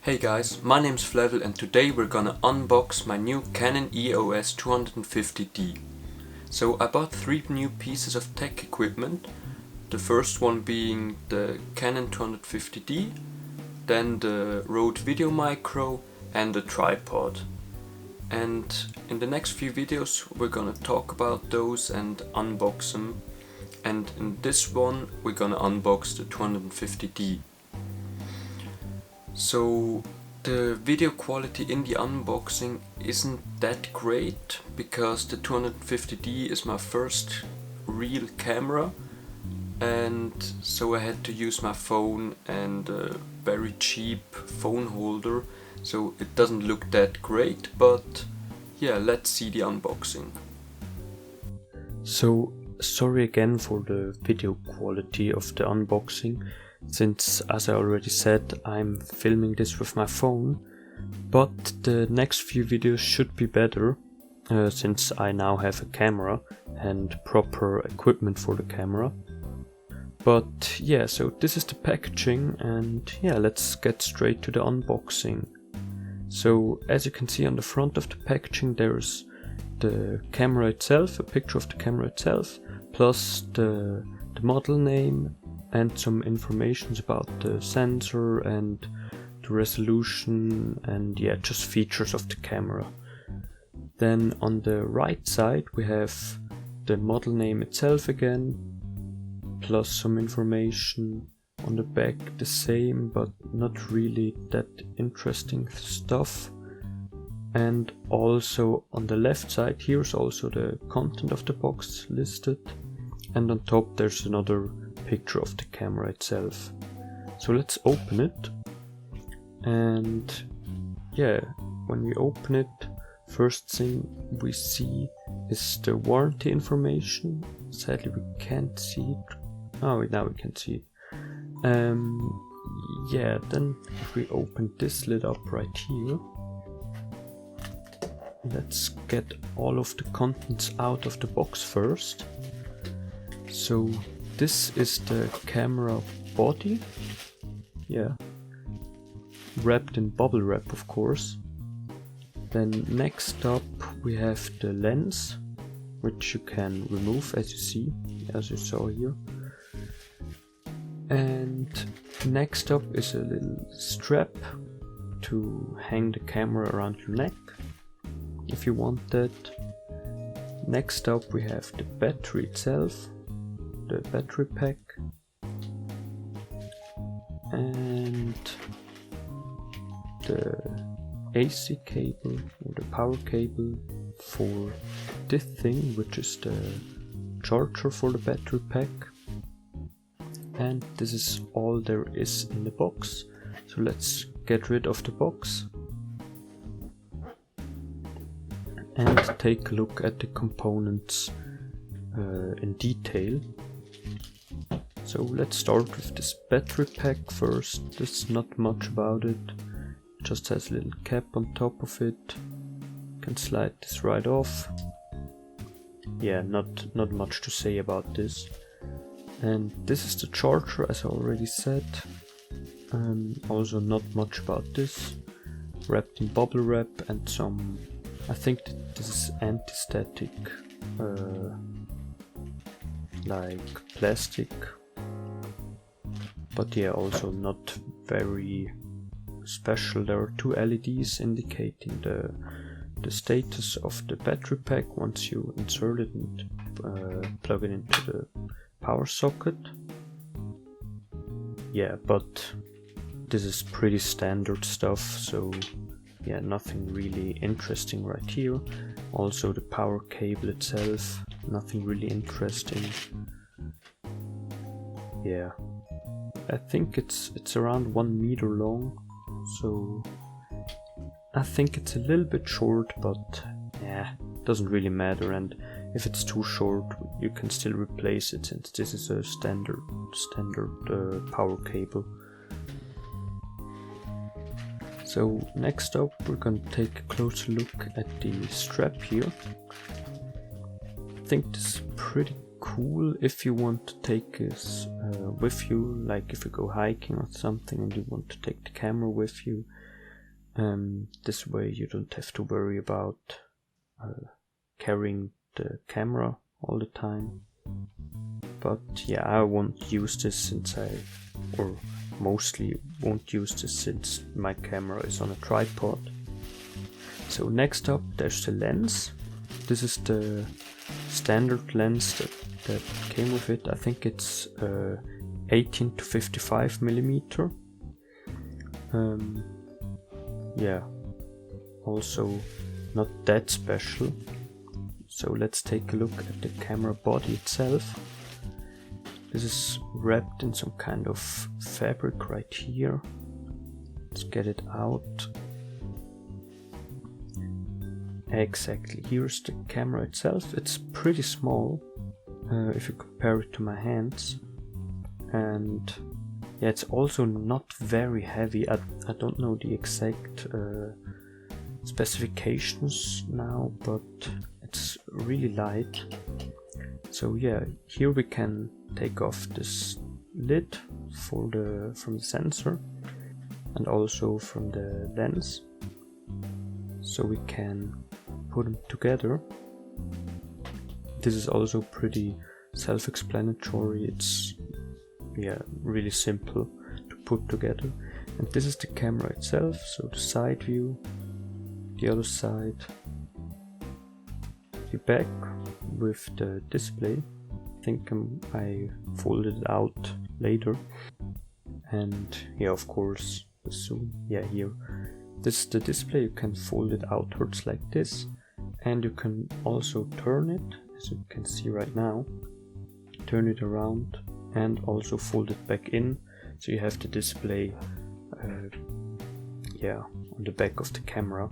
Hey guys, my name's Flaewel and today we're gonna unbox my new Canon EOS 250D. So I bought 3 new pieces of tech equipment, the first one being the Canon 250D, then the Rode Video Micro and the tripod. And in the next few videos we're gonna talk about those and unbox them, and in this one we're gonna unbox the 250D. So the video quality in the unboxing isn't that great because the 250D is my first real camera, and so I had to use my phone and a very cheap phone holder, so it doesn't look that great, but yeah, let's see the unboxing. So sorry again for the video quality of the unboxing, since as I already said I'm filming this with my phone, but the next few videos should be better since I now have a camera and proper equipment for the camera. But yeah, so this is the packaging, and yeah, let's get straight to the unboxing. So as you can see on the front of the packaging there's the camera itself, a picture of the camera itself, plus the model name and some information about the sensor and the resolution and yeah, just features of the camera. Then on the right side we have the model name itself again, plus some information. On the back the same, but not really that interesting stuff. And also on the left side here's also the content of the box listed, and on top there's another picture of the camera itself. So let's open it, and yeah, when we open it, first thing we see is the warranty information. Sadly we can't see it. Oh, now we can see it. Yeah, then if we open this lid up right here, let's get all of the contents out of the box first. So this is the camera body, yeah, wrapped in bubble wrap of course. Then next up we have the lens, which you can remove as you saw here. And next up is a little strap to hang the camera around your neck if you want that. Next up we have the battery itself, the battery pack, and the AC cable or the power cable for this thing, which is the charger for the battery pack. And this is all there is in the box, so let's get rid of the box and take a look at the components in detail. So let's start with this battery pack first. There's not much about it, just has a little cap on top of it. You can slide this right off. Yeah, not much to say about this. And this is the charger, as I already said. Also not much about this. Wrapped in bubble wrap and some, I think that this is anti-static, like plastic. But yeah, also not very special. There are 2 LEDs indicating the status of the battery pack once you insert it and plug it into the power socket. Yeah, but this is pretty standard stuff, so yeah, nothing really interesting right here. Also the power cable itself, nothing really interesting. Yeah, I think it's around 1 meter long, so I think it's a little bit short, but yeah, doesn't really matter. And if it's too short, you can still replace it, since this is a standard power cable. So next up we're going to take a closer look at the strap here. I think this is pretty cool if you want to take this with you, like if you go hiking or something and you want to take the camera with you. This way you don't have to worry about carrying the camera all the time. But yeah, I won't use this since or mostly won't use this since my camera is on a tripod. So next up there's the lens. This is the standard lens that came with it. I think it's 18 to 55 millimeter. Yeah, also not that special. So let's take a look at the camera body itself. This is wrapped in some kind of fabric right here. Let's get it out. Exactly, here's the camera itself. It's pretty small if you compare it to my hands. And yeah, it's also not very heavy. I don't know the exact specifications now, but it's really light. So yeah, here we can take off this lid from the sensor and also from the lens, so we can put them together. This is also pretty self-explanatory. It's really simple to put together. And this is the camera itself, so the side view, the other side, the back with the display. I think I folded it out later. And yeah, of course, the zoom. Yeah, here. This is the display. You can fold it outwards like this, and you can also turn it, as you can see right now. Turn it around and also fold it back in, so you have the display on the back of the camera.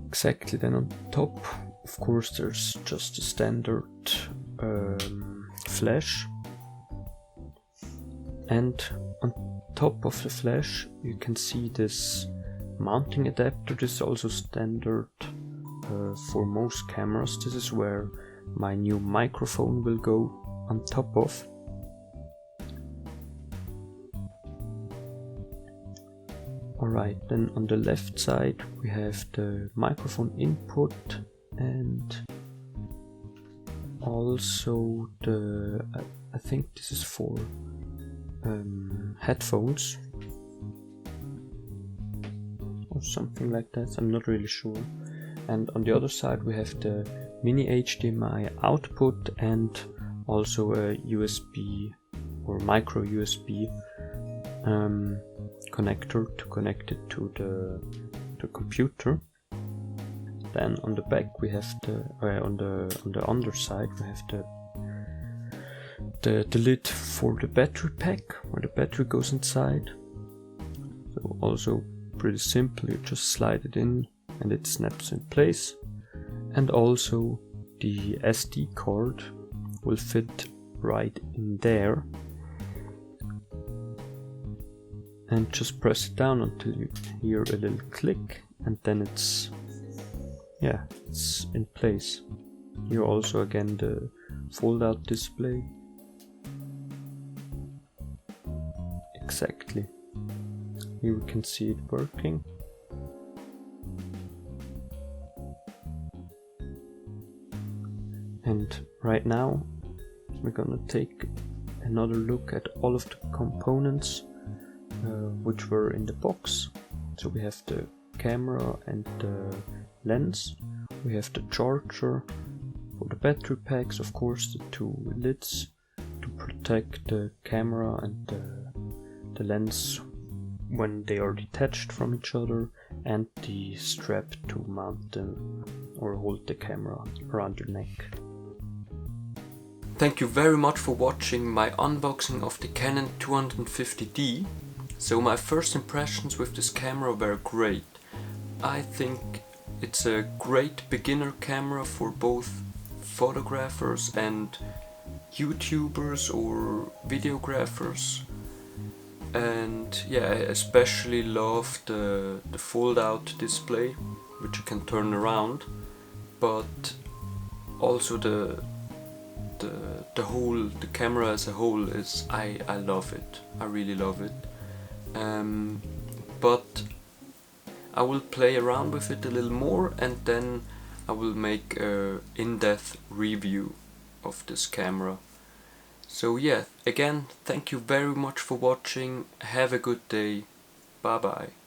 Exactly. Then on top, of course, there's just a standard flash, and on top of the flash you can see this mounting adapter. This is also standard for most cameras. This is where my new microphone will go on top of. Alright, then on the left side we have the microphone input, and also I think this is for headphones or something like that, I'm not really sure. And on the other side we have the mini HDMI output and also a USB or micro USB connector to connect it to the computer. Then on the back we have on the underside we have the lid for the battery pack, where the battery goes inside. So also pretty simple, you just slide it in and it snaps in place. And also the SD card will fit right in there. And just press it down until you hear a little click, and then it's in place. Here also again the fold out display. Exactly. Here we can see it working. And right now we're gonna take another look at all of the components which were in the box. So we have the camera and the lens, we have the charger for the battery packs, of course the two lids to protect the camera and the lens when they are detached from each other, and the strap to mount them or hold the camera around your neck. Thank you very much for watching my unboxing of the Canon 250D. So my first impressions with this camera were great. I think it's a great beginner camera for both photographers and YouTubers or videographers. And yeah, I especially love the fold out display, which you can turn around, but also the camera as a whole is, I love it. I really love it. but I will play around with it a little more, and then I will make a in-depth review of this camera. So yeah, again, thank you very much for watching. Have a good day. Bye bye.